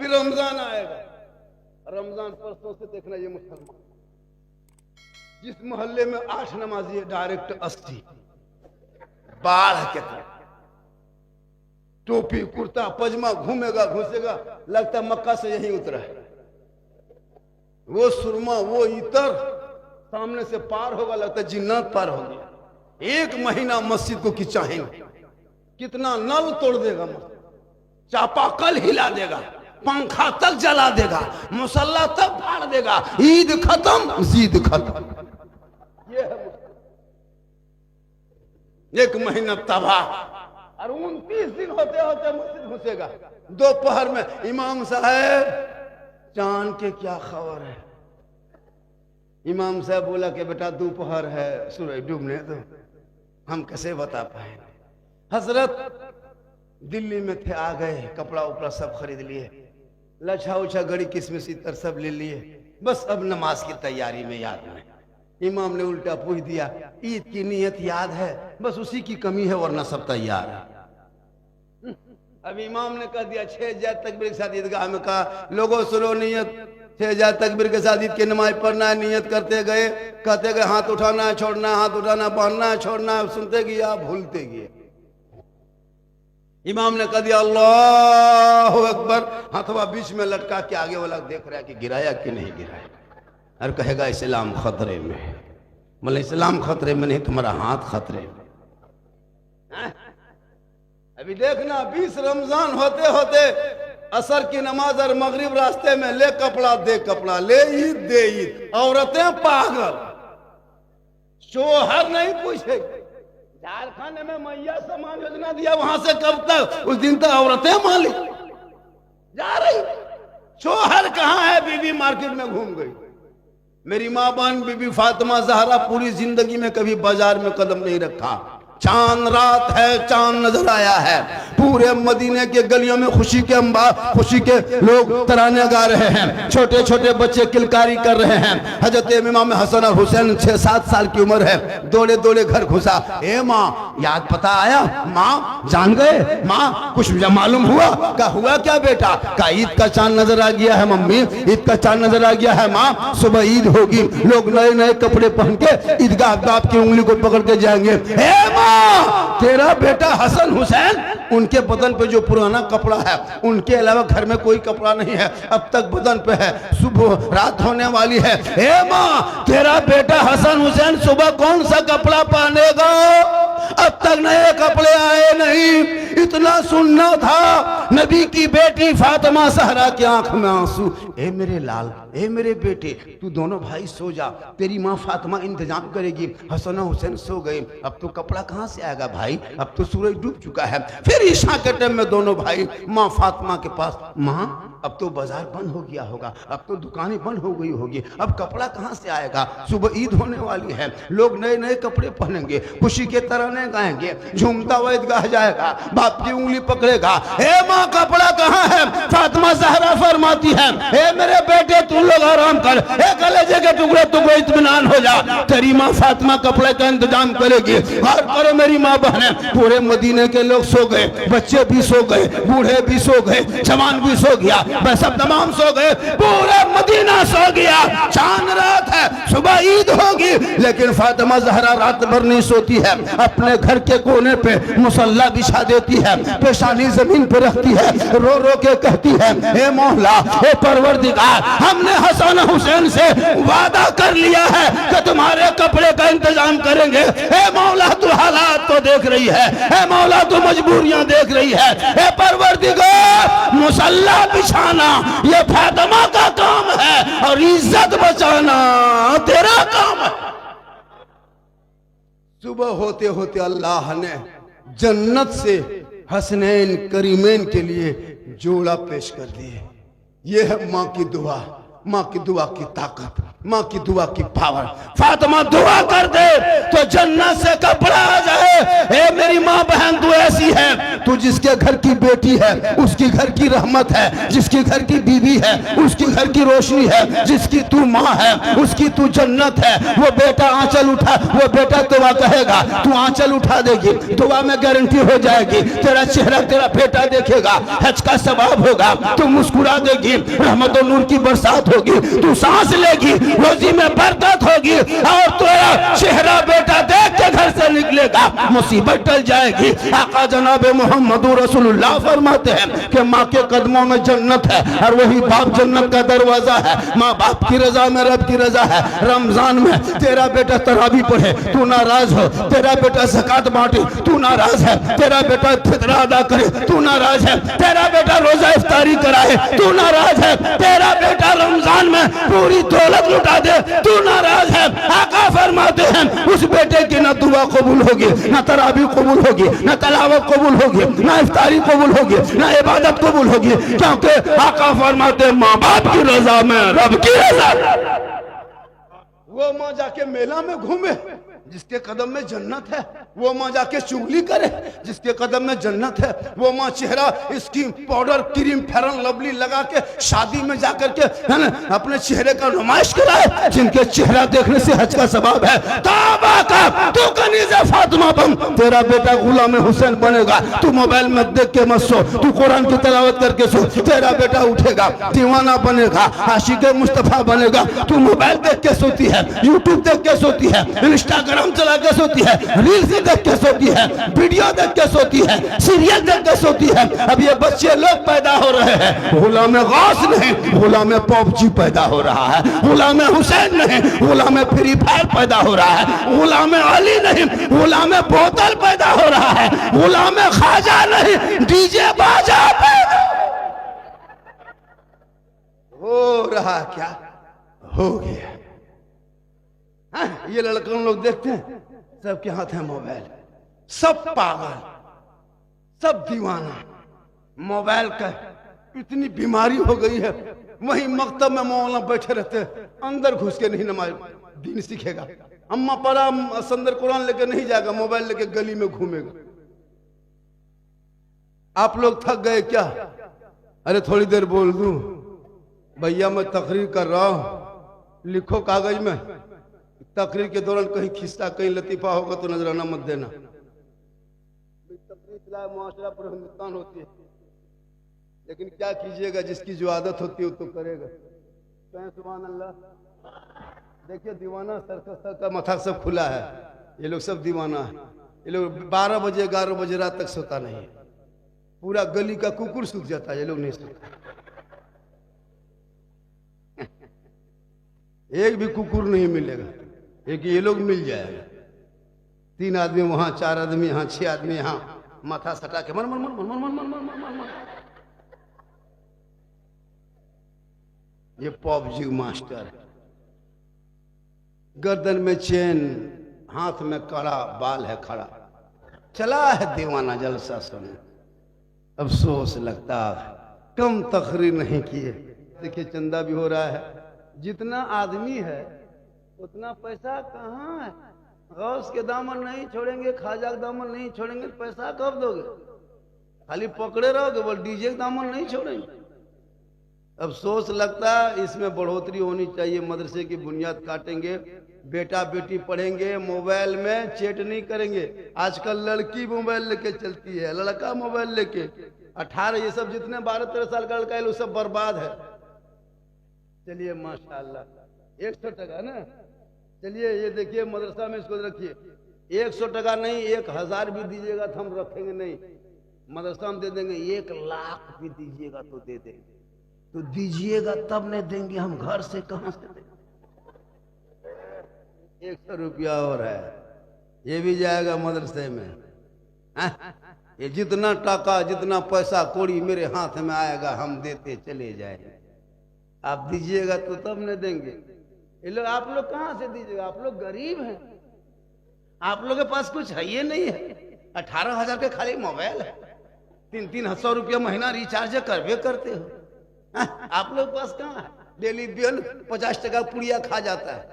फिर रमजान आएगा। रमजान परसों से देखना, ये मुसलमान जिस मोहल्ले में 8 नमाजी है डायरेक्ट 80 बाढ़ के तरह, टोपी कुर्ता पजमा, घूमेगा घुसेगा, लगता मक्का से यही उतरा है। वो सुरमा वो इतर सामने से पार होगा, लगता है जिन्नात पार हो गया। 1 महीना मस्जिद को कि चाहेंगे, कितना नल तोड़ देगा, चापाकल हिला देगा, पंखा तक जला देगा, मुसल्ला तक फाड़ देगा। ईद खत्म जीद खत्म। ये है 1 महीना तबाह। और 29 दिन होते होते मस्जिद घुसेगा। दोपहर में इमाम साहब चांद के क्या खबर है? इमाम साहब बोला कि बेटा दोपहर है, सूरज डूबने दो, हम कैसे बता पाएंगे। हजरत दिल्ली में थे, आ गए, कपड़ा उपड़ा सब खरीद लिए, लच्छा उछा गड़ी किसमिस इतर सब ले लिए, बस अब नमाज की तैयारी में याद नहीं। इमाम ने उल्टा पूछ दिया, ईद की नियत याद है? बस उसी की कमी है, वरना सब तैयार है। अब इमाम ने कह दिया 6 जात तकबीर के साथ ईदगाह में कहा, लोगों सुनो नियत, 6 जात तकबीर के साथ ईद की नमाज पढ़ना है। नियत करते गए, कहते गए, हाथ उठाना है छोड़ना है, हाथ उठाना बांधना है छोड़ना है, सुनते गया भूलते गए। इमाम ने कह दिया अल्लाहु अकबर, हथवा बीच में लटका के आगे वाला देख रहा है कि गिराया कि नहीं गिराया, और कहेगा इस्लाम खतरे में। मतलब इस्लाम खतरे में नहीं, तुम्हारा हाथ खतरे में। अभी देखना 20 रमजान होते होते असर की नमाज और मगरिब रास्ते में, ले कपड़ा दे कपड़ा, ले ईद दे ईद। औरतें पागल, शोहर नहीं पूछेगी। झारखंड में मैया सम्मान योजना दिया, वहां से कब तक? उस दिन तक औरतें मालिक जा रही। शोहर कहाँ है? बीबी मार्केट में घूम गई। मेरी माँ बहन बीबी फातिमा जहरा पूरी जिंदगी में कभी बाजार में कदम नहीं रखा। चांद रात है, चांद नजर आया है, पूरे मदीने के गलियों में खुशी के खुशी के लोग तराने गा रहे हैं, छोटे छोटे बच्चे किलकारी कर रहे हैं। हजरत इमाम हसन और हुसैन 6-7 साल की उम्र है, दौड़े दौड़े घर घुसा। ए माँ, याद पता आया? माँ जान गए? माँ कुछ मालूम हुआ? क्या हुआ क्या बेटा? का ईद का चांद नजर आ गया है मम्मी, ईद का चांद नजर आ गया है माँ, सुबह ईद होगी, लोग नए नए कपड़े पहन के ईदगाह बाप की उंगली को पकड़ के जाएंगे। तेरा बेटा हसन हुसैन, उनके बदन पे जो पुराना कपड़ा है, उनके अलावा घर में कोई कपड़ा नहीं है, अब तक बदन पे है, सुबह रात होने वाली है। हे माँ, तेरा बेटा हसन हुसैन सुबह कौन सा कपड़ा पहनेगा? अब तक नए कपड़े आए नहीं। इतना सुनना था। नबी की बेटी फातिमा सहरा की आंख में आंसू। ए मेरे लाल, ए मेरे बेटे, तू दोनों भाई सो जा, तेरी माँ फातिमा इंतजाम करेगी। हसन हुसैन सो गए, अब तो कपड़ा कहाँ से आएगा भाई, अब तो सूरज डूब चुका है। फिर ईशा के टाइम में दोनों भाई माँ फातिमा के पास, माँ अब तो बाजार बंद हो गया होगा, अब तो दुकानें बंद हो गई होगी, अब कपड़ा कहाँ से आएगा? सुबह ईद होने वाली है, लोग नए नए कपड़े पहनेंगे, खुशी के तराने गाएंगे, झूमता हुआ ईदगाह जाएगा, बाप की उंगली पकड़ेगा। हे माँ, कपड़ा कहाँ है? फातिमा ज़हरा फरमाती है, हे मेरे बेटे तू लोग आराम कर, हे कलेजे के टुकड़े टुकड़े इत्मीनान हो जा, तेरी माँ फातिमा कपड़े का इंतजाम करेगी। और करो मेरी माँ बहने, पूरे मदीने के लोग सो गए, बच्चे भी सो गए, बूढ़े भी सो गए, जवान भी सो गया, वह सब तमाम सो गए, पूरा मदीना सो गया। चांद रात है, सुबह ईद होगी, लेकिन फातिमा ज़हरा रात भर नहीं सोती है, अपने घर के कोने पे मुसल्ला बिछा देती है, पेशानी जमीन पे रखती है, रो रो के कहती है, हे मौला, हे परवरदिगार, हमने हसन हुसैन से वादा कर लिया है कि तुम्हारे कपड़े का इंतजाम करेंगे। हे मौला, तू हालात तो देख रही है, हे मौला तू मजबूरियां देख रही है, हे परवरदिगार, मुसल्ला बिछाना ये फातिमा का काम है और इज्जत बचाना तेरा काम है। सुबह होते होते अल्लाह ने जन्नत से हसनैन करीमैन के लिए जोड़ा पेश कर दिए। ये है माँ की दुआ, माँ की दुआ की ताकत। माँ की दुआ की पावर। फातिमा दुआ कर दे तो जन्नत से कपड़ा आ जाए। ए मेरी माँ बहन तू ऐसी है, तू जिसके घर की बेटी है उसकी घर की रहमत है, जिसकी घर की बीवी है उसकी घर की रोशनी है, जिसकी तू माँ है उसकी तू जन्नत है। वो बेटा आंचल उठा, वो बेटा दुआ कहेगा तू आंचल उठा देगी, दुआ में गारंटी हो जाएगी। तेरा चेहरा तेरा बेटा देखेगा, हज का सवाब होगा, तू मुस्कुरा देगी, रहमत और नूर की बरसात होगी, तू सांस लेगी, रोजी में बरकत होगी और तेरा चेहरा बेटा देख के घर से निकलेगा, मुसीबत टल जाएगी। आका जनाब मोहम्मद रसूलुल्लाह फरमाते हैं कि माँ के कदमों में जन्नत है और वही बाप जन्नत का दरवाजा है। माँ बाप की रजा में रब की रजा है। रमजान में तेरा बेटा तरावी पढ़े तू नाराज हो, तेरा बेटा ज़कात बांटे तू नाराज है, तेरा बेटा फितरा अदा करे तू नाराज है, तेरा बेटा रोजा इफ्तारी कराए तू नाराज है, तेरा बेटा रमजान में पूरी दौलत लुटा दे तू नाराज है। आका फरमाते हैं उस बेटे की ना दुआ कबूल होगी, ना तरावी कबूल होगी, ना तलावत कबूल होगी, ना इफ्तारी कबूल होगी, ना इबादत कबूल होगी, क्योंकि आका फरमाते माँ बाप की रजा में रब की रजा। वो माँ जाके मेला में घूमे जिसके कदम में जन्नत है, वो माँ जाके चुगली करे जिसके कदम में जन्नत है, वो माँ चेहरा स्किन पाउडर क्रीम फेरन लवली लगा के शादी में जाकर के है ना अपने चेहरे का नुमाइश कराए, जिनके चेहरा देखने से हज का सवाब है। तौबा कर, तू कनीज़े फातिमा बन, तेरा बेटा गुलाम हुसैन बनेगा। तू मोबाइल में देख के मत सो, तू कुरान की तिलावत करके सो, तेरा बेटा उठेगा दीवाना बनेगा, आशिक मुस्तफा बनेगा। तू मोबाइल देख के सोती है, यूट्यूब देख के सोती है, इंस्टाग्राम चला के सोती है, रील्स देख के सोती है, वीडियो देख के सोती है, सीरियल देख के सोती है। अब ये बच्चे लोग पैदा हो रहे हैं, गुलाम गौस नहीं, गुलाम पबजी पैदा हो रहा है, गुलाम हुसैन नहीं, गुलाम फ्री फायर पैदा हो रहा है, गुलाम अली नहीं, गुलाम बोतल पैदा हो रहा है, गुलाम खाजा नहीं, डीजे बाजा पैदा हो रहा। क्या हो गया? ये लड़कों लोग देखते हैं सबके हाथ है मोबाइल, सब पागल, सब दीवाना मोबाइल का। इतनी बीमारी हो गई है, वहीं मकतब में मौलाना बैठे रहते हैं, अंदर घुस के नहीं नमाज दीन सीखेगा। अम्मा परा संदर कुरान लेके नहीं जाएगा, मोबाइल लेके गली में घूमेगा। आप लोग थक गए क्या? अरे थोड़ी देर बोल दूं भैया, मैं तकरीर कर रहा हूं, लिखो कागज में। तकरीर के दौरान कहीं खिस्सा कहीं लतीफा होगा तो नजराना मत देना। तकरीर मुआशरा पर हिंदुस्तान होती है, लेकिन क्या कीजिएगा, जिसकी जो आदत होती है वो तो करेगा। सुभान अल्लाह। देखिए दीवाना सर का माथा सब खुला है, ये लोग सब दीवाना है। ये लोग 12 बजे 11 बजे रात तक सोता नहीं है, पूरा गली का कुकुर सूख जाता है, ये लोग नहीं सोता। एक भी कुकुर नहीं मिलेगा, एक ये लोग मिल जाएगा। 3 आदमी वहां, 4 आदमी यहाँ, 6 आदमी यहाँ, माथा सटा के मन मन मन मन मन मन मन मन मन मन। ये पबजी मास्टर है, गर्दन में चेन, हाथ में कड़ा, बाल है खड़ा, चला है दीवाना जलसा सुने। अफसोस लगता कम तकरीर नहीं किए। देखिए चंदा भी हो रहा है, जितना आदमी है उतना पैसा कहाँ है। गौस के दामन नहीं छोड़ेंगे, खाजा के दामन नहीं छोड़ेंगे, पैसा कब दोगे? खाली पकड़े रहोगे, बोल डीजे के दामन नहीं छोड़ेंगे। अफसोस लगता है, इसमें बढ़ोतरी होनी चाहिए। मदरसे की बुनियाद काटेंगे, बेटा बेटी पढ़ेंगे, मोबाइल में चैट नहीं करेंगे। आजकल लड़की मोबाइल लेके चलती है, लड़का मोबाइल लेके। 18 ये सब जितने 12-13 साल का लड़का है वो सब बर्बाद है। चलिए माशाल्लाह 100 टका ना, चलिए ये देखिए मदरसा में इसको रखिए। 100 टका नहीं, 1000 भी दीजिएगा तो हम रखेंगे नहीं, मदरसा में दे देंगे। 1 लाख भी दीजिएगा तो दे देंगे, तो दीजिएगा तब नहीं देंगे, हम घर से कहां से देंगे। 100 रुपया और है, ये भी जाएगा मदरसे में। ये जितना टका जितना पैसा कौड़ी मेरे हाथ में आएगा हम देते चले जाएंगे। आप दीजिएगा तो तब नहीं देंगे। ये लोग, आप लोग कहां से दीजिएगा? आप लोग गरीब हैं, आप लोग के पास कुछ है ये नहीं है। 18,000 के खाली मोबाइल है, 300 रुपया महीना रिचार्ज करवे करते हो। आप लोग पास कहाँ है? डेली बियन 50 टका पुड़िया खा जाता है।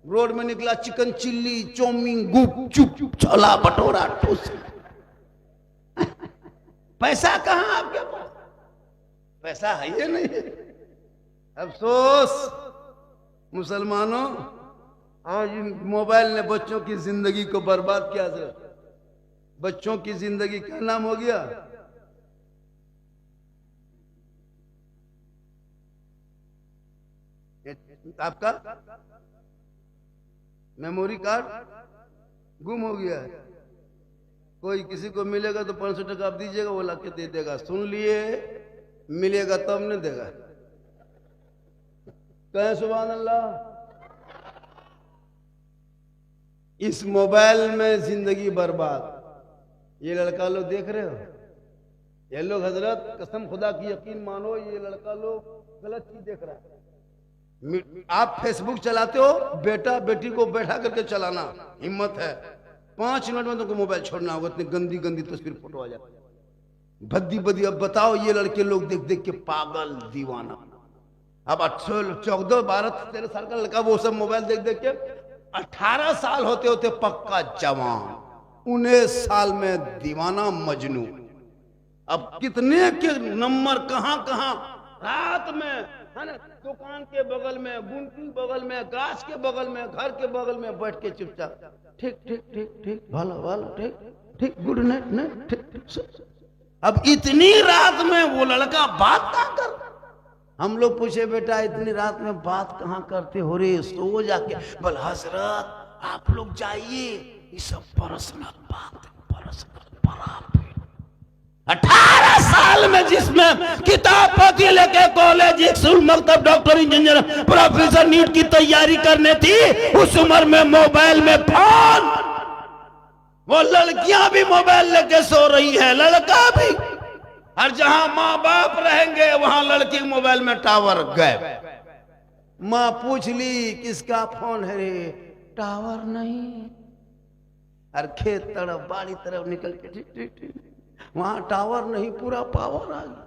रोड में निकला चिकन चिल्ली, चौमिन, गुपचुप, छोला भटूरा, टोस्ट। पैसा कहां आपके पास? पैसा है ये नहीं है। अफसोस मुसलमानों, आज मोबाइल ने बच्चों की जिंदगी को बर्बाद किया। बच्चों की जिंदगी क्या नाम हो गया? आपका मेमोरी कार्ड गुम हो गया है। कोई किसी को मिलेगा तो 500 टका आप दीजिएगा, वो लाके दे देगा। सुन लिए, मिलेगा तब नहीं देगा। कहें सुभान अल्लाह। इस मोबाइल में जिंदगी बर्बाद। ये लड़का लोग देख रहे हो, ये लोग हजरत कसम खुदा की यकीन मानो, ये लड़का लोग गलत चीज देख रहा है। आप फेसबुक चलाते हो, बेटा बेटी को बैठा करके चलाना, हिम्मत है 5 मिनट में तुमको मोबाइल छोड़ना होगा। इतनी गंदी गंदी तस्वीर फोटो आ जाती है, भद्दी भद्दी। अब बताओ, ये लड़के लोग देख देख के पागल दीवाना। अब 14, 12, 13 साल का लड़का वो सब मोबाइल देख देख के 18 साल होते होते पक्का जवान, 19 साल में दीवाना मजनू। अब कितने के नंबर कहां कहां, रात में है ना, दुकान के बगल में, गुंटी बगल में, गाछ के बगल में, घर के बगल में बैठ के चुपचाप ठीक ठीक ठीक ठीक, भला भला, ठीक ठीक, गुड नाइट नाइट, ठीक ठीक। अब इतनी रात में वो लड़का बात कहां कर? हम लोग पूछे, बेटा इतनी रात में बात कहां करते हो रे, सो जाके। बोल हजरत आप लोग जाइए, ये सब पर्सनल बात है, पर्सनल। 18 साल में जिसमें किताब पढ़ी लेके कॉलेज, स्कूल, मकतब, डॉक्टर, इंजीनियर, प्रोफेसर, नीट की तैयारी करने थी, उस उम्र में मोबाइल में फोन। वो लड़कियां भी मोबाइल लेके सो रही है, लड़का भी। और जहां माँ बाप रहेंगे वहां लड़की मोबाइल में टावर गए। माँ पूछ ली किसका फोन है रे, टावर नहीं। और खेत तरफ, बाड़ी तरफ निकल के ठीक ठीक ठीक, वहां टावर नहीं, पूरा पावर आ गया।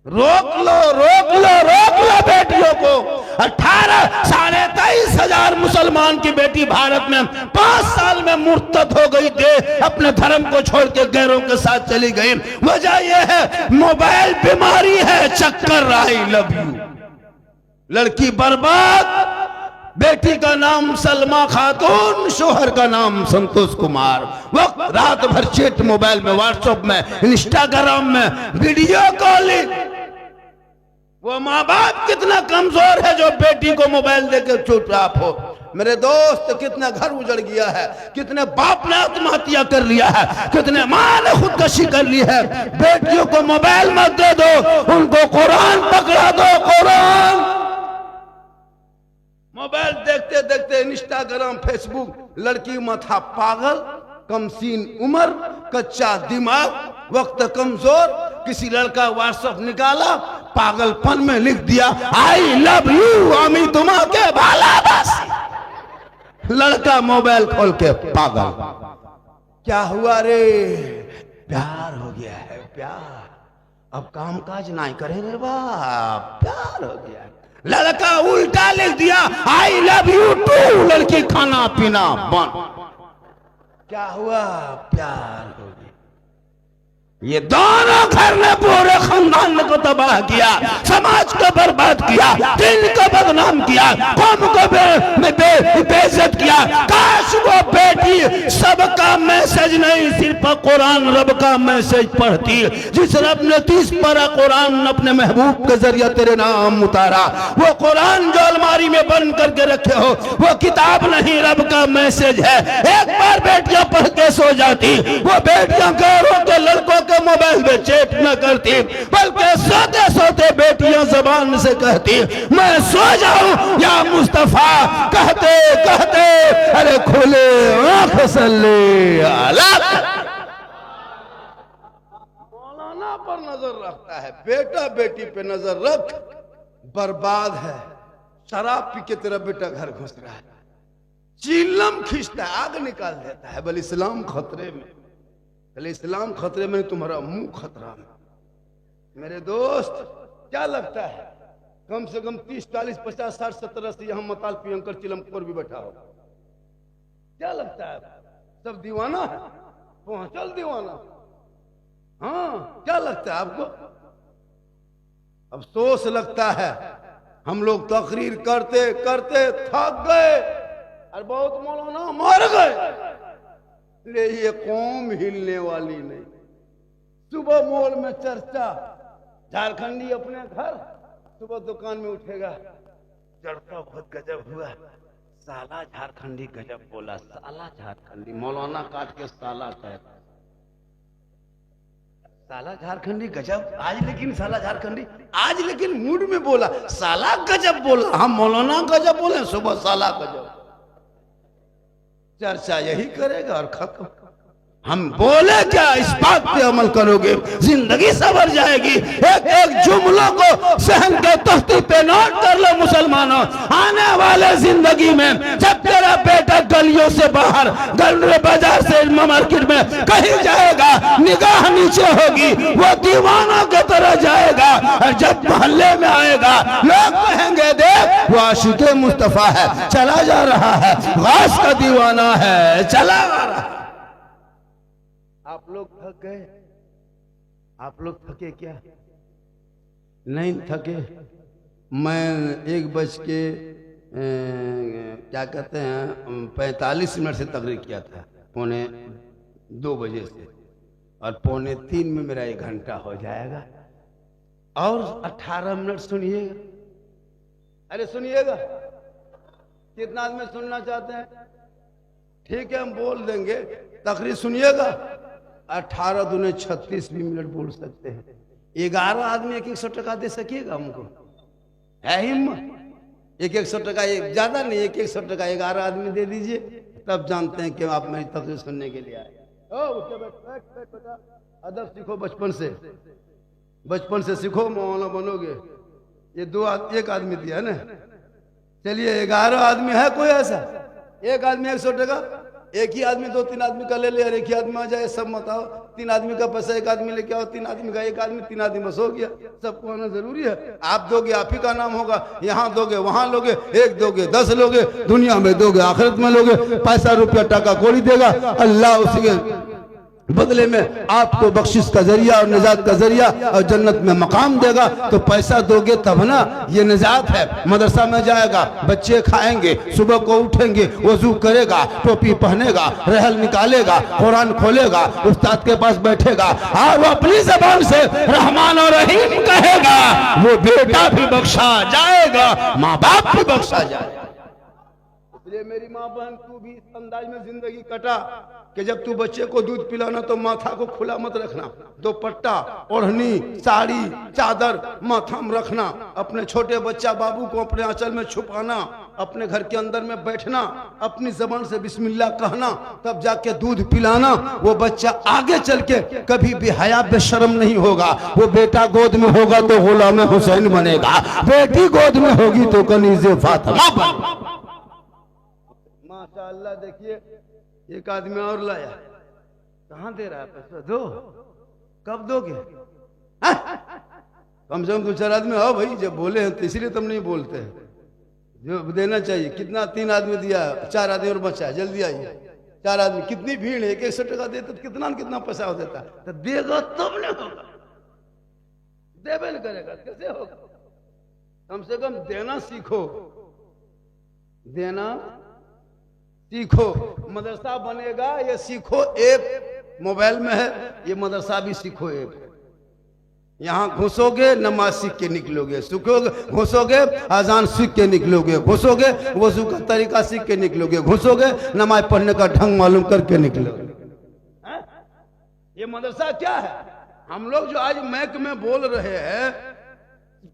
रोक लो रोक लो रोक लो बेटियों को। 18 साढ़े 23 हजार मुसलमान की बेटी भारत में 5 साल में मुर्तद हो गई थी, अपने धर्म को छोड़ के गैरों के साथ चली गई। वजह यह है मोबाइल बीमारी है, चक्कर आई लव यू। लड़की बर्बाद, बेटी का नाम सलमा खातून, शोहर का नाम संतोष कुमार। वक्त रात भर चैट मोबाइल में, व्हाट्सएप में, इंस्टाग्राम में, वीडियो कॉलिंग। वो माँ बाप कितना कमजोर है जो बेटी को मोबाइल देकर चुपचाप हो। मेरे दोस्त, कितना घर उजड़ गया है, कितने बाप ने आत्महत्या कर लिया है, कितने माँ ने खुदकशी कर ली है। बेटियों को मोबाइल मत दे दो, उनको कुरान पकड़ा दो, कुरान। मोबाइल देखते देखते इंस्टाग्राम, फेसबुक, लड़की माथा पागल, कमसीन उम्र, कच्चा दिमाग, वक्त कमजोर। किसी लड़का व्हाट्सएप निकाला, पागलपन में लिख दिया आई लव यू अमी तुमा के भाला बस। लड़का मोबाइल खोल के पागल। क्या हुआ रे? प्यार हो गया है, प्यार। अब काम काज नहीं करेंगे बाप, प्यार हो गया। लड़का उल्टा लिख दिया आई लव यू टू, लड़की खाना पीना बंद। क्या हुआ? प्यार हो गया। ये दोनों घर ने पूरे खानदान को तबाह किया, समाज को बर्बाद किया, दिल को बदनाम किया, कौम को बेइज्जत किया। काश वो बेटी सबका मैसेज नहीं, सिर्फ कुरान रब का मैसेज पढ़ती। जिस रब ने 30 पारा कुरान अपने महबूब के जरिए तेरे नाम उतारा, वो कुरान जो अलमारी में बंद करके रखे हो, वो किताब नहीं, रब का मैसेज है। एक बार बेटियां पढ़ के सो जाती, वो बेटियां गैरों के लड़कों के मोबाइल में चैट न करती, बल्कि सोते सोते बेटियां जबान से कहती मैं सो जाऊं या मुस्तफा, कहते कहते अरे खुले आंख सल्ले अला। मौलाना पर नजर रखता है, बेटा बेटी पे नजर रख। बर्बाद है, शराब पी के तेरा बेटा घर घुस रहा है, चिल्लम खींचता है, आग निकाल देता है। बल इस्लाम खतरे में, इस्लाम खतरे में, तुम्हारा मुंह खतरा में। मेरे दोस्त, क्या लगता है कम से कम 30, 40, 50, 60, 70, 80 यहाँ मताल प्रियंकर चिलमपुर भी बैठा हो। क्या लगता है सब दीवाना है, पहुंचल दीवाना। हाँ, क्या लगता है आपको? अफसोस लगता है हम लोग तकरीर करते करते थक गए और बहुत मौलाना मर गए। ले ये कौम हिलने वाली नहीं। सुबह मॉल में चर्चा, झारखंडी अपने घर, सुबह दुकान में उठेगा, चर्चा बहुत गजब हुआ, साला झारखंडी गजब बोला, साला झारखंडी, मौलाना काट के साला कहता, साला झारखंडी गजब। आज लेकिन साला झारखंडी, आज लेकिन मूड में बोला, साला गजब बोला, हम मौलाना गजब बोले, सुबह साला गजब। चर्चा यही करेगा और खत्म। हम बोले क्या, इस बात पे अमल करोगे, जिंदगी सवर जाएगी। एक एक जुमलों को सहन के तख्ती पे नोट कर लो मुसलमानों। आने वाले जिंदगी में जब तेरा बेटा गलियों से बाहर, गली बाजार से मार्केट में कहीं जाएगा, निगाह नीचे होगी, वो दीवानों की तरह जाएगा। और जब मोहल्ले में आएगा, लोग कहेंगे देख वो आशिक़े मुस्तफा है, चला जा रहा है, गास का दीवाना है, चला जा रहा है। आप लोग थक गए? आप लोग थके क्या? नहीं थके। मैं 1 बज के क्या कहते हैं 45 मिनट से तकरीर किया था, 2:45 बजे से, और 2:45 में मेरा 1 घंटा हो जाएगा। और 18 मिनट सुनिएगा। अरे सुनिएगा, कितना आदमी सुनना चाहते हैं? ठीक है, हम बोल देंगे, तकरीर सुनिएगा। 18 दूने 36 भी मिनट बोल सकते हैं। 11 आदमी 100 टका दे सकिएगा हमको? है हिम्मत? 100 टका, ज्यादा नहीं, 100 टका 11 आदमी दे दीजिए, तब जानते हैं कि आप मेरी तकरीर सुनने के लिए आए। अदब सीखो बचपन से, बचपन से सीखो, मौलाना बनोगे। ये 1 आदमी दिया ना, चलिए 11 आदमी है कोई ऐसा? 1 आदमी 100 टका, एक ही आदमी 2-3 आदमी का ले ले, और एक ही आदमी आ जाए, सब मत आओ। 3 आदमी का पैसा 1 आदमी लेके आओ, 3 आदमी का 1 आदमी, 3 आदमी बस हो गया। सबको आना जरूरी है? आप दोगे आप ही का नाम होगा, यहाँ दोगे वहां लोगे, 1 दोगे 10 लोगे, दुनिया में दोगे आखिरत में लोगे। पैसा रुपया टका कोड़ी देगा, अल्लाह उसके बदले में आपको बख्शिश का जरिया और निजात का जरिया और जन्नत में मकाम देगा। तो पैसा दोगे तब ना, ये निजात है। मदरसा में जाएगा, बच्चे खाएंगे, सुबह को उठेंगे, वजू करेगा, टोपी पहनेगा, रहल निकालेगा, कुरान खोलेगा, उस्ताद के पास बैठेगा, और वो अपनी जबान से रहमान और रहीम कहेगा, वो बेटा भी बख्शा जाएगा, माँ बाप भी बख्शा जाएगा। इसलिए मेरी माँ बहन, तू भी इस अंदाज में जिंदगी कटा कि जब तू बच्चे को दूध पिलाना तो माथा को खुला मत रखना, दुपट्टा, ओढ़नी, साड़ी, चादर माथा में रखना। अपने छोटे बच्चा बाबू को अपने आंचल में छुपाना, अपने घर के अंदर में बैठना, अपनी जबान से बिस्मिल्लाह कहना, तब जाके दूध पिलाना। वो बच्चा आगे चल के कभी भी हया बेशर्म नहीं होगा। वो बेटा गोद में होगा तो गुलाम हुसैन बनेगा, बेटी गोद में होगी तो कनीज़े फातिमा बनेगा। माशाअल्लाह। देखिए, 1 आदमी और लाया, कहां दे रहा है पैसा? दो, कब दोगे? कम से कम 2-4 आदमी हो भाई, जब बोले हैं तो इसलिए तुम नहीं बोलते हैं, जो देना चाहिए। कितना? 3 आदमी दिया, 4 आदमी और बचा, जल्दी आइए। 4 आदमी, कितनी भीड़ है, 100 टका देते तो कितना पैसा हो देता? तो देगा तब नहीं होगा, देवे नहीं करेगा, कैसे होगा? कम से कम देना सीखो, देना सीखो। मदरसा बनेगा ये सीखो, ऐप मोबाइल में है, ये मदरसा भी सीखो ऐप। यहाँ घुसोगे नमाज सीख के निकलोगे, सीखोगे, घुसोगे अजान सीख के निकलोगे, घुसोगे वजू का तरीका सीख के निकलोगे, घुसोगे नमाज पढ़ने का ढंग मालूम करके निकलोगे। ये मदरसा क्या है? हम लोग जो आज मैक में बोल रहे हैं,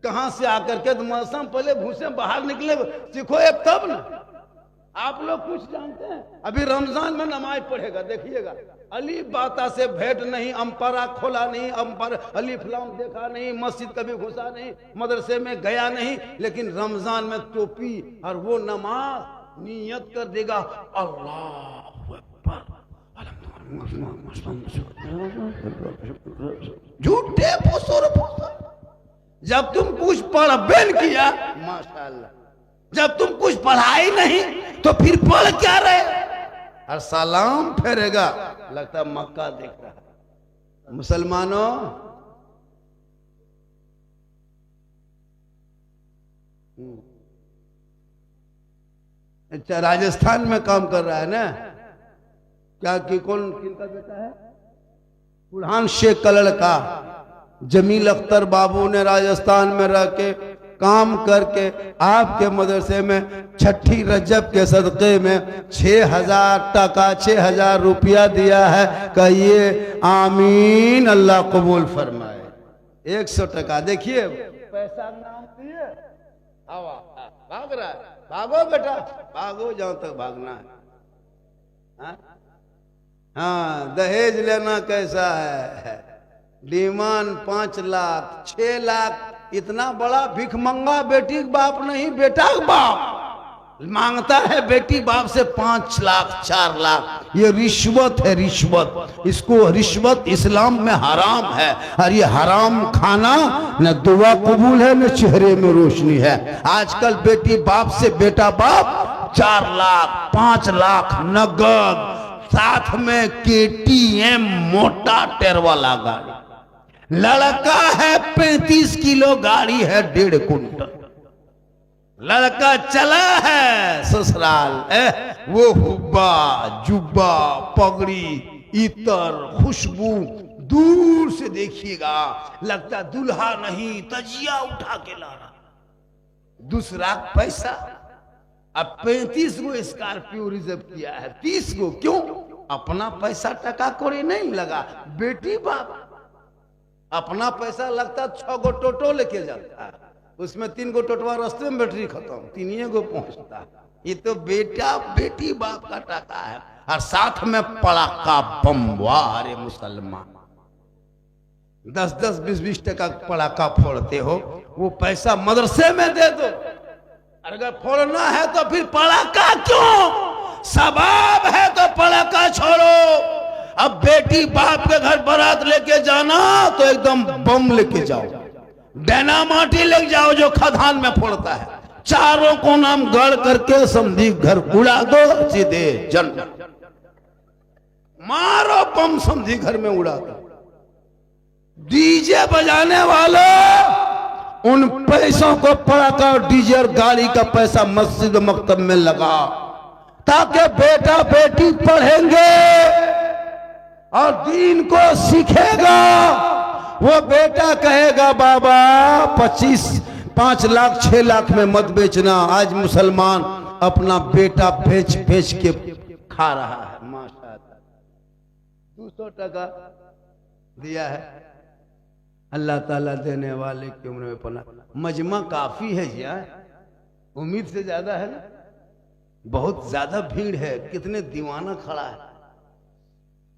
कहां से आकर के, तो मदरसा पहले घुसे, बाहर निकले, सीखो ऐप तब ना। आप लोग कुछ जानते हैं? अभी रमजान में नमाज पढ़ेगा, देखिएगा, अली बाता से भेंट नहीं, अंपरा खोला नहीं, अंपर अलीफ लाम देखा नहीं, मस्जिद कभी घुसा नहीं, मदरसे में गया नहीं, लेकिन रमजान में टोपी और वो नमाज नियत कर देगा, अल्लाह अकबर, झूठे फुसूर जब तुम कुछ पढ़बे न किया, माशाअल्लाह, जब तुम कुछ पढ़ाई नहीं तो फिर पढ़ क्या रहे? और सलाम फेरेगा, लगता मक्का देख रहा है। मुसलमानों, अच्छा राजस्थान में काम कर रहा है ना, क्या कि कौन किनका बेटा है? बुरहान शेख का लड़का जमील अख्तर बाबू ने राजस्थान में रह के काम करके आपके मदरसे में छठी रजब के सदक़े में 6,000 टका 6,000 रुपया दिया है। कहिए आमीन, अल्लाह कबूल फरमाए। 100 टका देखिए, पैसा नाम दिए, हवा भाग रहा है। भागो बेटा, भागो जहां तक भागना है। हाँ, दहेज लेना कैसा है? डिमांड 5 लाख 6 लाख, इतना बड़ा भिखमंगा बेटी बाप नहीं, बेटा बाप मांगता है बेटी बाप से 5 लाख 4 लाख। ये रिश्वत है, रिश्वत। इसको रिश्वत इस्लाम में हराम है, और ये हराम खाना न दुआ कबूल है न चेहरे में रोशनी है। आजकल बेटी बाप से बेटा बाप 4 लाख 5 लाख नगद, साथ में KTM मोटा टेर वाला गाड़ी। लड़का है 35 किलो, गाड़ी है 1.5 कुंटल। लड़का चला है ससुराल, वो हुब्बा जुब्बा पगड़ी इतर खुशबू, दूर से देखिएगा लगता दुल्हा नहीं तजिया उठा के ला रहा। दूसरा पैसा, अब 35 गो स्कॉर्पियो रिजर्व किया है, 30 गो क्यों? अपना पैसा टका कोड़ी नहीं लगा। बेटी बाप अपना पैसा लगता 6 गो टोटो लेके जाता है, उसमें 3 गो टोटवा रास्ते में बैटरी खत्म, 3 गो पहुंचता। ये तो बेटा बेटी बाप का टका है, और साथ में पड़ाका बम। वाह रे मुसलमान, 10-10 20-20 टका पड़ाका फोड़ते हो, वो पैसा मदरसे में दे दो। अगर फोड़ना है तो फिर पड़ाका क्यों? सबाब है तो पड़ाका छोड़ो। अब बेटी बाप के घर बारात लेके जाना तो एकदम बम लेके जाओ, डायनामाइट लेके जाओ जो खदान में फोड़ता है। चारों को नाम गढ़ करके समझी घर उड़ा दो, सीधे जन्नत। मारो बम, समझी घर में उड़ा दो। डीजे बजाने वालों, उन पैसों को पड़ाका डीजे और गाड़ी का पैसा मस्जिद मकतब में लगा, ताकि बेटा बेटी पढ़ेंगे और दीन को सीखेगा। वो बेटा कहेगा बाबा 5 लाख 6 लाख में मत बेचना। आज मुसलमान अपना बेटा बेच बेच के खा रहा है। माशाअल्लाह 200 टका दिया है, अल्लाह ताला देने वाले की उम्र में पना। मजमा काफी है जी, उम्मीद से ज्यादा है ना, बहुत ज्यादा भीड़ है। कितने दीवाना खड़ा है।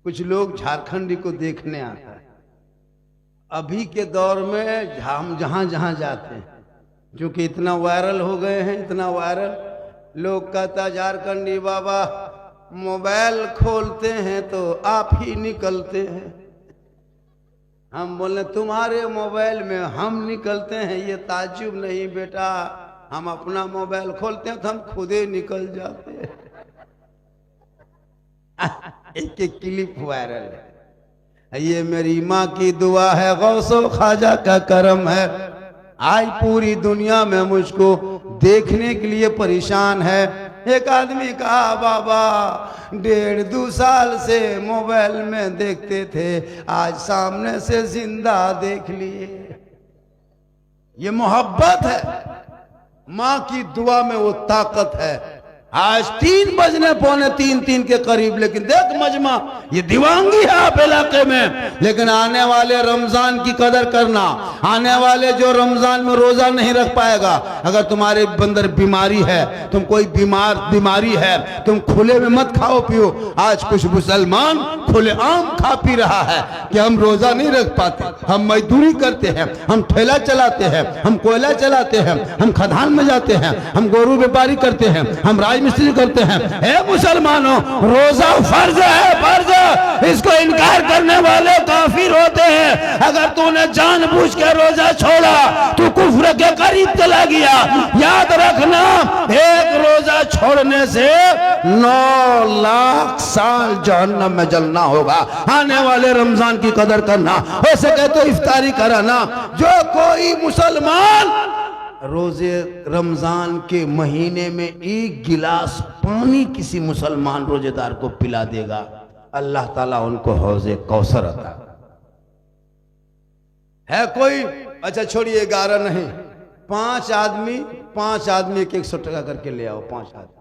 कुछ लोग झारखंडी को देखने आता है। अभी के दौर में हम जहां जहां जाते हैं, क्योंकि इतना वायरल हो गए हैं, इतना वायरल, लोग कहता झारखंडी बाबा मोबाइल खोलते हैं तो आप ही निकलते हैं। हम बोले तुम्हारे मोबाइल में हम निकलते हैं, ये ताज्जुब नहीं बेटा, हम अपना मोबाइल खोलते हैं तो हम खुद ही निकल जाते हैं। एक एक क्लिप वायरल है। ये मेरी माँ की दुआ है, गौसो ख्वाजा का करम है, आज पूरी दुनिया में मुझको देखने के लिए परेशान है। एक आदमी कहा बाबा 1.5-2 साल से मोबाइल में देखते थे, आज सामने से जिंदा देख लिए। ये मोहब्बत है, माँ की दुआ में वो ताकत है। आज 3 बजने पौने 3 के करीब, लेकिन देख मजमा ये दीवानगी है आप इलाके में। लेकिन आने वाले रमजान की कदर करना, आने वाले जो रमजान में रोजा नहीं रख पाएगा, अगर तुम्हारे अंदर बीमारी है, तुम कोई बीमारी है, तुम खुले में मत खाओ पियो। आज कुछ मुसलमान खुलेआम खा पी रहा है कि हम रोजा नहीं रख पाते, हम मजदूरी करते हैं, हम ठेला चलाते हैं, हम कोयला चलाते हैं, हम खदान में जाते हैं, हम गोरू व्यापारी करते हैं, हम राज मिस्त्री करते हैं। हे मुसलमानों, रोजा फर्ज है, फर्ज। इसको इनकार करने वाले काफिर होते हैं। अगर तूने जानबूझ के रोजा छोड़ा तू कुफ्र के करीब चला गया। याद रखना, एक रोजा छोड़ने से 9 लाख साल जहन्नम में जलना होगा। आने वाले रमजान की कदर करना, हो सके तो इफ्तारी कराना। जो कोई मुसलमान रोजे रमजान के महीने में 1 गिलास पानी किसी मुसलमान रोजेदार को पिला देगा, अल्लाह ताला उनको हौज़े कौसर अता है। कोई अच्छा छोड़िए, 11 नहीं, 5 आदमी 100 टका करके ले आओ। 5 आदमी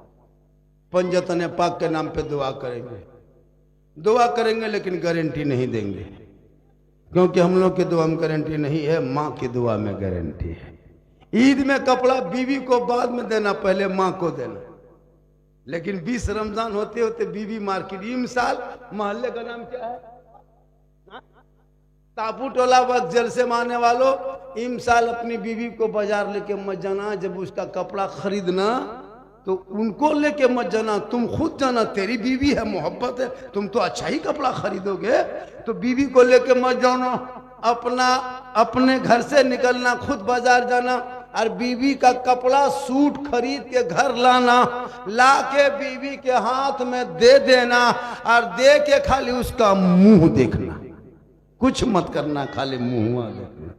पंजतन पाक के नाम पे दुआ करेंगे, लेकिन गारंटी नहीं देंगे, क्योंकि हम लोग की दुआ में गारंटी नहीं है, माँ की दुआ में गारंटी है। ईद में कपड़ा बीवी को बाद में देना, पहले माँ को देना। लेकिन 20 रमजान होते होते बीवी मार्केट। इमसाल मोहल्ले का नाम क्या है? तापू टोला वक्त जल से मारने वालों, इमसाल अपनी बीवी को बाजार लेके मत जाना। जब उसका कपड़ा खरीदना तो उनको लेके मत जाना, तुम खुद जाना। तेरी बीवी है, मोहब्बत है, तुम तो अच्छा ही कपड़ा खरीदोगे, तो बीवी को लेके मत जाना। अपने घर से निकलना, खुद बाजार जाना और बीवी का कपड़ा सूट खरीद के घर लाना, लाके बीवी के हाथ में दे देना और दे के खाली उसका मुंह देखना, कुछ मत करना, खाली मुंह देखना।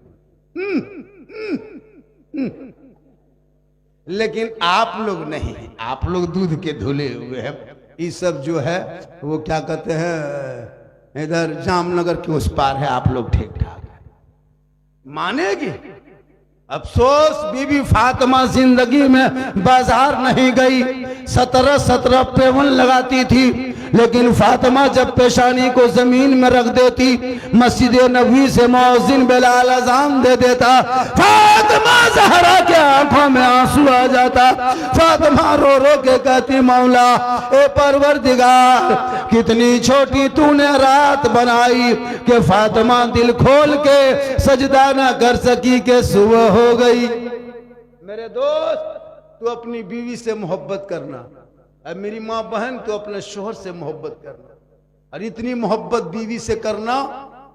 लेकिन आप लोग नहीं, आप लोग दूध के धुले हुए हैं। ये सब जो है वो क्या कहते हैं, इधर जामनगर के उस पार है, आप लोग ठीक ठाक है, मानेगी। अफसोस बीबी फातिमा जिंदगी में बाजार नहीं गई। 17 पेवन लगाती थी, लेकिन फातिमा जब पेशानी को जमीन में रख देती, मस्जिद नबवी से मुअज्जिन बिलाल अज़ान दे देता, फातिमा ज़हरा के आंखों में आंसू आ जाता। फातिमा रो रो के कहती, मौला ए परवरदिगार, कितनी छोटी तूने रात बनाई कि फातिमा दिल खोल के सजदा ना कर सकी के सुबह हो गई। मेरे दोस्त, तू अपनी बीवी से मोहब्बत करना। अब मेरी माँ बहन, तो अपने शोहर से मोहब्बत करना, और इतनी मोहब्बत बीवी से करना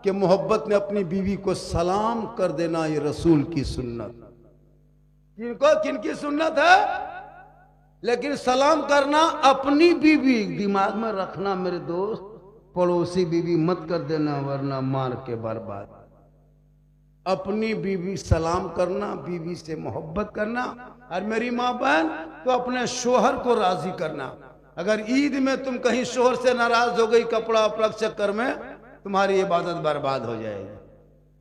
कि मोहब्बत में अपनी बीवी को सलाम कर देना। ये रसूल की सुन्नत। किनकी सुन्नत है? लेकिन सलाम करना अपनी बीवी दिमाग में रखना मेरे दोस्त, पड़ोसी बीवी मत कर देना, वरना मार के बर्बाद। अपनी बीवी सलाम करना, बीवी से मोहब्बत करना, और मेरी माँ बहन तो अपने शोहर को राजी करना। अगर ईद में तुम कहीं शोहर से नाराज हो गई कपड़ा उपड़ा के चक्कर में, तुम्हारी इबादत बर्बाद हो जाएगी।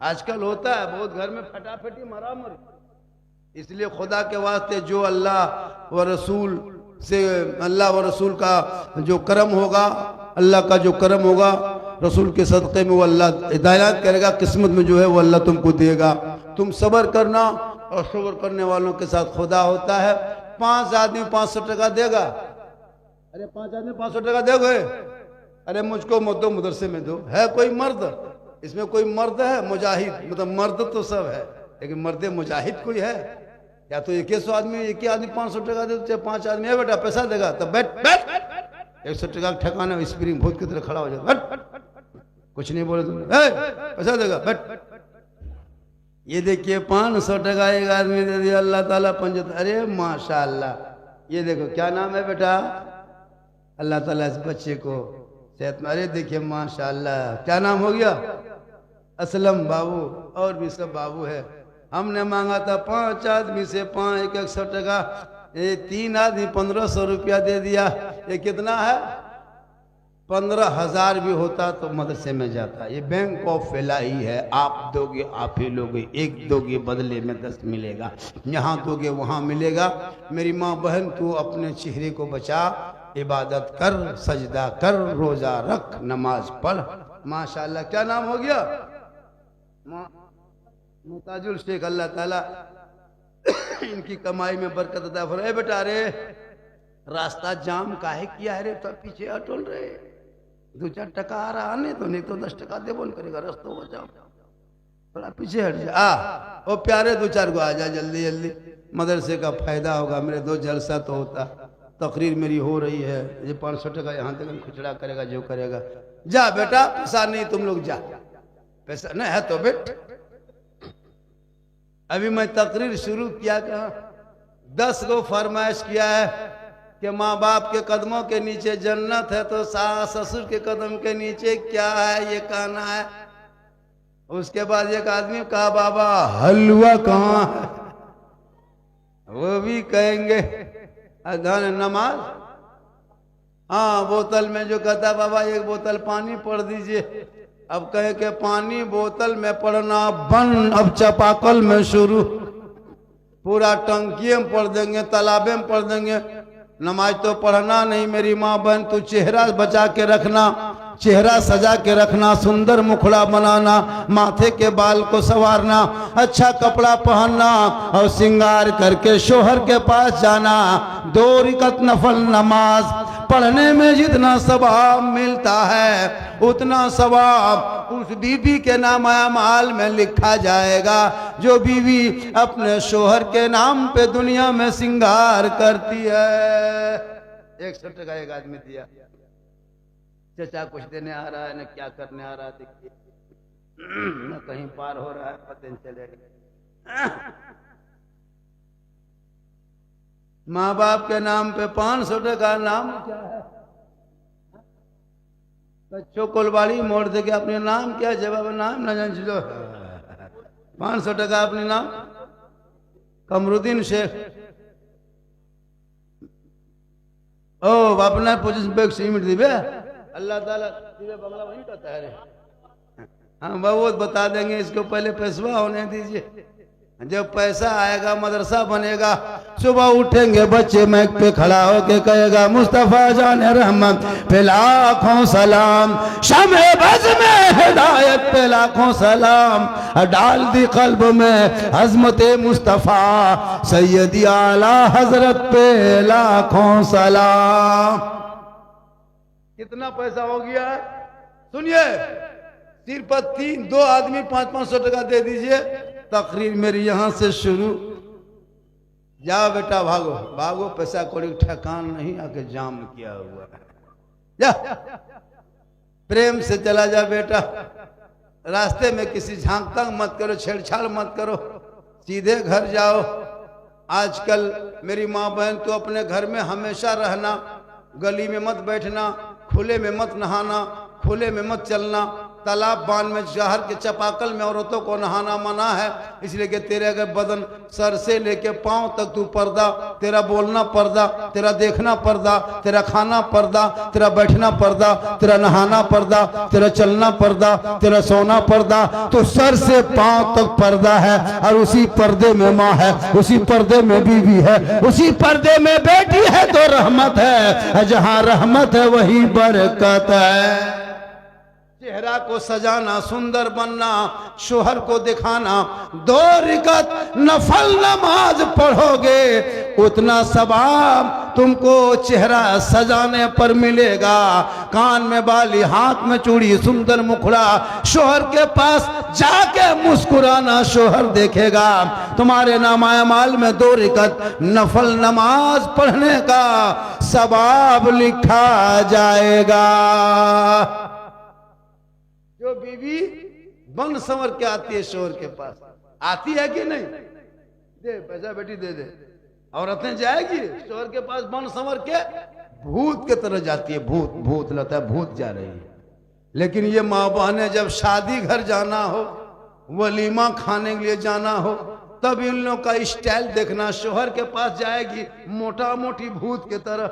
आजकल होता है बहुत घर में फटाफटी मरामरी। इसलिए खुदा के वास्ते जो अल्लाह व रसूल का जो करम होगा, अल्लाह का जो करम होगा, रसूल के सदक़े में वो अल्लाह हिदायत करेगा, किस्मत में जो है वो अल्लाह तुमको देगा। तुम सब्र करना, और सब्र करने वालों के साथ खुदा होता है। 5 आदमी 500 टका देगा। अरे 5 आदमी 500 टका दोगे? अरे मुझको मत दो, मदरसे में दो। है कोई मर्द इसमें? कोई मर्द है मुजाहिद? मतलब मर्द तो सब है, लेकिन मर्द मुजाहिद कोई है? या तो 100 आदमी 500 टका दे, चाहे 5 आदमी है बेटा पैसा देगा, तब बैठ 100 टका ठेकाना स्प्रिंग भूत की तरह खड़ा हो जाता, कुछ नहीं बोले तुमने, पैसा देगा बैठ। ये देखिए 500 टका एक आदमी दे दिया, अल्लाह ताला 75। अरे माशाअल्लाह, ये देखो क्या नाम है बेटा? अल्लाह ताला इस बच्चे को सेहत में। अरे देखिए माशाअल्लाह, क्या नाम हो गया? असलम बाबू, और भी सब बाबू है। हमने मांगा था 5 आदमी से 100 टका, ये 3 आदमी 1500 रुपया दे दिया। ये कितना है? 15,000 भी होता तो मदरसे में जाता। ये बैंक ऑफ फैलाई है, आप दोगे आप ही लोगे, 1 दोगे बदले में 10 मिलेगा, यहाँ दोगे वहाँ मिलेगा। मेरी माँ बहन, तू अपने चेहरे को बचा, इबादत कर, सजदा कर, रोजा रख, नमाज पढ़। माशाअल्लाह, क्या नाम हो गया? मुताजुल शेख। अल्लाह ताला इनकी कमाई में बरकत अता फरमाए। बेटा रे रास्ता जाम काहे किया है रे? तो पीछे अटल रहे, 2-4 टका आ रहा नहीं तो, नहीं तो 10 टका देबो न करेगा, रास्ता बचाओ, थोड़ा पीछे हट जा। ओ प्यारे 2-4 को आ जा जल्दी जल्दी, मदरसे का फायदा होगा। मेरे 2 जलसा तो होता, तकरीर मेरी हो रही है, ये 500 टका यहाँ तक खुचड़ा करेगा, जो करेगा। जा बेटा, पैसा नहीं, तुम लोग जा, पैसा नहीं है तो बेट। अभी मैं तकरीर शुरू किया, कहा 10 गो फरमाइश किया है कि माँ बाप के कदमों के नीचे जन्नत है, तो सास ससुर के कदम के नीचे क्या है, ये कहना है। उसके बाद एक आदमी कहा बाबा हलवा कहाँ है, वो भी कहेंगे। अजान नमाज, हाँ बोतल में जो कहता बाबा एक बोतल पानी पढ़ दीजिए, अब कहे के पानी बोतल में पढ़ना बंद, अब चापाकल में शुरू, पूरा टंकी में पढ़ देंगे, तालाबे में पढ़ देंगे। नमाज तो पढ़ना नहीं मेरी माँ बहन, तू चेहरा बचा के रखना, चेहरा सजा के रखना, सुंदर मुखड़ा बनाना, माथे के बाल को संवारना, अच्छा कपड़ा पहनना और श्रृंगार करके शोहर के पास जाना। 2 रकात नफल नमाज पढ़ने में जितना सवाब मिलता है उतना सवाब उस बीवी के नाम अमाल में लिखा जाएगा जो बीवी अपने शोहर के नाम पे दुनिया में श्रृंगार करती है। 100 टका एक आदमी दिया, चचा कुछ देने आ रहा है न क्या करने आ रहा है, देखिए न कहीं पार हो रहा है, पता नहीं चलेगा। माँ बाप के नाम पे 500 टका, नाम क्या है, बच्चों कोलवाड़ी मोड़ दे के अपने नाम क्या है, जवाब नाम ना जान चलो 500 टका अपने नाम कमरुद्दीन शेख। ओ अपना पोजिशन बैग सीमेंट दिवे अल्लाह ताला दिवे बंगला वहीं कहता है। हाँ बहुत बता देंगे, इसको पहले पैसवा होने दीजिए, जब पैसा आएगा मदरसा बनेगा, सुबह उठेंगे बच्चे मैक पे खड़ा होके कहेगा मुस्तफा जाने रहमत पे लाखों सलाम, शमे बज़ में हिदायत पे लाखों सलाम, डाल दी कल्ब में अज़मत मुस्तफा सैयदी आला हजरत पे लाखों सलाम। कितना पैसा हो गया है सुनिए, सिर्फ 2 आदमी 500 टका दे दीजिए, तकरीर मेरी यहां से शुरू। जाओ बेटा भागो भागो, पैसा कोई ठकान नहीं, आके जाम किया हुआ है, जा प्रेम से चला जा बेटा, रास्ते में किसी झांक तंग मत करो, छेड़छाड़ मत करो, सीधे घर जाओ। आजकल मेरी माँ बहन तो अपने घर में हमेशा रहना, गली में मत बैठना, खुले में मत नहाना, खुले में मत चलना, तालाब बांध में शहर के चापाकल में औरतों को नहाना मना है, इसलिए कि तेरे अगर बदन सर से लेके पांव तक तू पर्दा, तेरा बोलना पर्दा, तेरा देखना पर्दा, तेरा खाना पर्दा, तेरा बैठना पर्दा, तेरा नहाना पर्दा, तेरा चलना पर्दा, तेरा सोना पर्दा, तो सर से पांव तक पर्दा है। और उसी पर्दे में माँ है, उसी पर्दे में बीवी है, उसी पर्दे में बेटी है, तो रहमत है, जहाँ रहमत है वही बरकत है। चेहरा को सजाना, सुंदर बनना, शोहर को दिखाना, 2 रकात नफल नमाज पढ़ोगे उतना सवाब तुमको चेहरा सजाने पर मिलेगा। कान में बाली, हाथ में चूड़ी, सुंदर मुखड़ा, शोहर के पास जाके मुस्कुराना, शोहर देखेगा। तुम्हारे नामाए माल में 2 रकात नफल नमाज पढ़ने का सवाब लिखा जाएगा। जो बीवी बन संवर के आती है शोहर के पास, आती है कि नहीं, दे पैसा बेटी दे दे, औरतें जाएगी शोहर के पास बन संवर के, भूत के तरह जाती है, भूत भूत लगता है भूत जा रही है। लेकिन ये माँ बहनें जब शादी घर जाना हो, वलीमा खाने के लिए जाना हो, तब इन लोगों का स्टाइल देखना, शोहर के पास जाएगी मोटा मोटी भूत के तरह,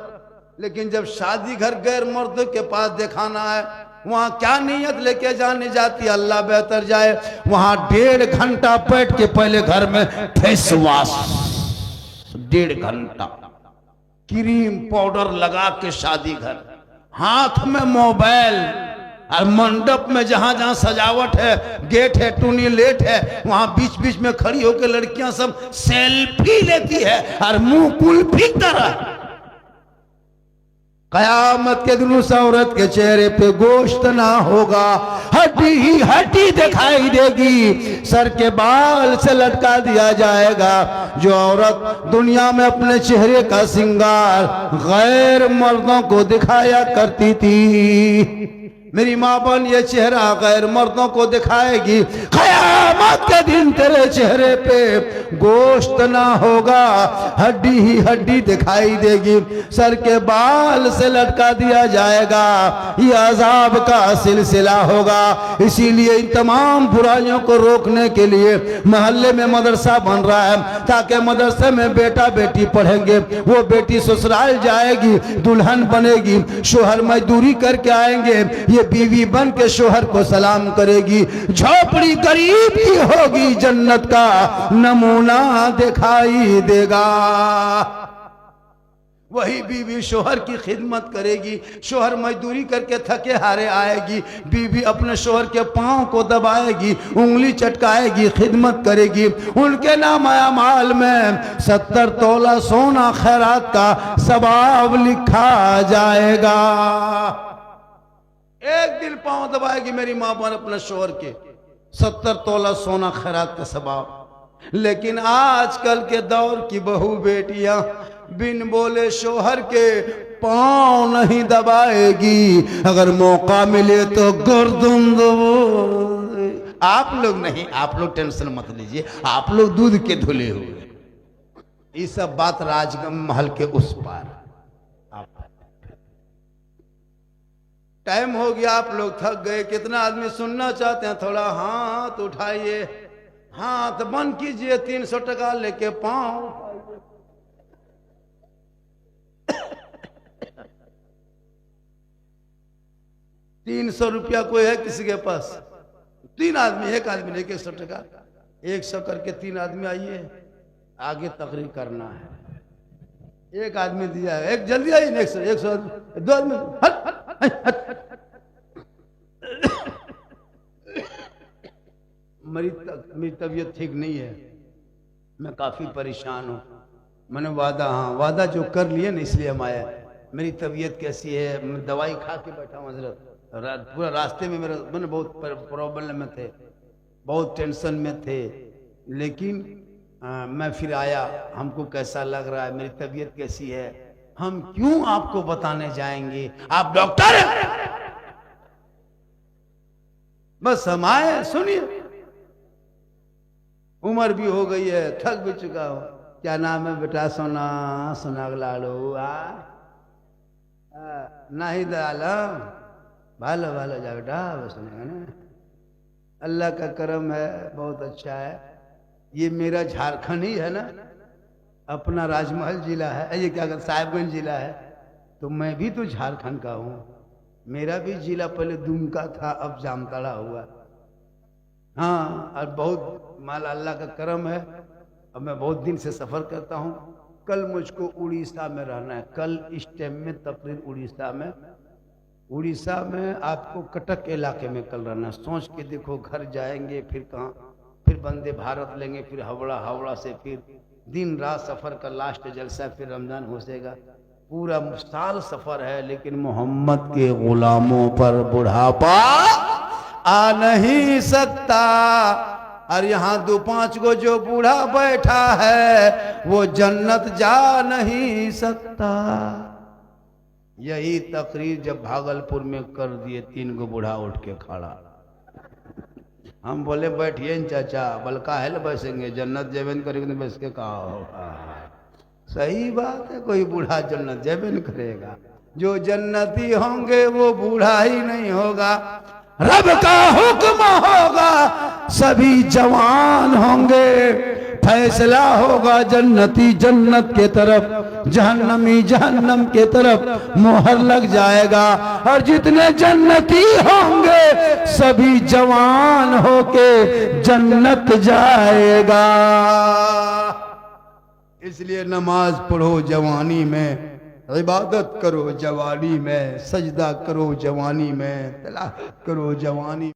लेकिन जब शादी घर गैर मर्द के पास दिखाना है, वहां क्या नीयत लेके जाने जाती, अल्लाह बेहतर जाए, वहां 1.5 घंटा बैठ के पहले घर में फेस वॉश, 1.5 घंटा क्रीम पाउडर लगा के शादी घर, हाथ में मोबाइल, और मंडप में जहां जहां सजावट है, गेट है, टूनी लेट है, वहां बीच बीच में खड़ी होकर लड़कियां सब सेल्फी लेती है और मुंह कुल्फी तरह। कयामत के दिन उस औरत के चेहरे पे गोश्त ना होगा, हड्डी ही हड्डी दिखाई देगी, सर के बाल से लटका दिया जाएगा। जो औरत दुनिया में अपने चेहरे का श्रृंगार गैर मर्दों को दिखाया करती थी, मेरी माँ बहन ये चेहरा गैर मर्दों को दिखाएगी। क़यामत के दिन तेरे चेहरे पे गोश्त ना होगा, हड्डी ही हड्डी दिखाई देगी, सर के बाल से लटका दिया जाएगा। ये अजाब का सिलसिला होगा। इसीलिए इन तमाम बुराइयों को रोकने के लिए मोहल्ले में मदरसा बन रहा है, ताकि मदरसे में बेटा बेटी पढ़ेंगे, वो बेटी ससुराल जाएगी, दुल्हन बनेगी, शोहर मजदूरी करके आएंगे, ये बीवी बन के शोहर को सलाम करेगी, झोपड़ी गरीब की होगी, जन्नत का नमूना दिखाई देगा। वही बीवी शोहर की खिदमत करेगी, शोहर मजदूरी करके थके हारे आएगी, बीवी अपने शोहर के पांव को दबाएगी, उंगली चटकाएगी, खिदमत करेगी। उनके नाम अमाल में 70 तोला सोना खैरात का सवाब लिखा जाएगा। एक दिन पांव दबाएगी मेरी मां बहन अपने शोहर के, 70 तोला सोना खैरात का सवाब। लेकिन आजकल के दौर की बहू बेटियां बिन बोले शोहर के पांव नहीं दबाएगी, अगर मौका मिले तो गर्दन दबो। आप लोग नहीं, आप लोग टेंशन मत लीजिए, आप लोग दूध के धुले हुए। ये सब बात राजमहल के उस पार। टाइम हो गया, आप लोग थक गए। कितना आदमी सुनना चाहते हैं? थोड़ा हाथ उठाइए, हाथ बंद कीजिए, 300 टका लेके पांव। 300 रुपया कोई है किसी के पास? 3 आदमी, एक आदमी नहीं, 100 टका, 100 करके 3 आदमी आइए, आगे तकरीर करना है। एक आदमी दिया है, एक जल्दी आइए, 100 2 आदमी, हट हट हट। मेरी तबीयत ठीक नहीं है, मैं काफी परेशान हूँ। मैंने वादा जो कर लिए ना, इसलिए हम आए। मेरी तबीयत कैसी है? मैं दवाई खा के बैठा हूँ हजरत। पूरा रास्ते में मैंने बहुत प्रॉब्लम में थे, बहुत टेंशन में थे, लेकिन मैं फिर आया। हमको कैसा लग रहा है, मेरी तबीयत कैसी है, हम क्यों आपको बताने जाएंगे? आप डॉक्टर हैं, बस हम आए। सुनिए, उम्र भी हो गई है, थक भी चुका हो। क्या नाम है बेटा? सोना सोना लालो नहीं दालम, भालो भालो जा बेटा, बस ना। अल्लाह का करम है, बहुत अच्छा है। ये मेरा झारखंड ही है ना, अपना राजमहल जिला है, ये क्या कहते साहिबगंज जिला है, तो मैं भी तो झारखंड का हूँ। मेरा भी जिला पहले दुमका था, अब जामताड़ा हुआ। हाँ, और बहुत माल अल्लाह का करम है। अब मैं बहुत दिन से सफ़र करता हूँ। कल मुझको उड़ीसा में रहना है, कल इस टाइम में तकरीर उड़ीसा में आपको कटक इलाके में कल रहना। सोच के देखो, घर जाएंगे फिर कहाँ, फिर वंदे भारत लेंगे, फिर हावड़ा से फिर दिन रात सफ़र का लास्ट जलसा, फिर रमजान घुसेगा। पूरा साल सफ़र है, लेकिन मोहम्मद के गुलामों पर बुढ़ापा आ नहीं सकता। और यहाँ 2-5 गो जो बूढ़ा बैठा है, वो जन्नत जा नहीं सकता। यही तकरीर जब भागलपुर में कर दिए, 3 गो बूढ़ा उठ के खड़ा। हम बोले बैठिए चाचा, बलका है बैसेंगे, जन्नत जेबन करेंगे, बैस के कहा होगा। सही बात है, कोई बूढ़ा जन्नत जेबन करेगा? जो जन्नती होंगे वो बूढ़ा ही नहीं होगा। रब का हुक्म होगा, सभी जवान होंगे, फैसला होगा जन्नती जन्नत के तरफ, जहन्नमी जहन्नम के तरफ मोहर लग जाएगा। और जितने जन्नती होंगे सभी जवान होके जन्नत जाएगा। इसलिए नमाज पढ़ो जवानी में, इबादत करो जवानी में, सजदा करो जवानी में, तलावत करो जवानी।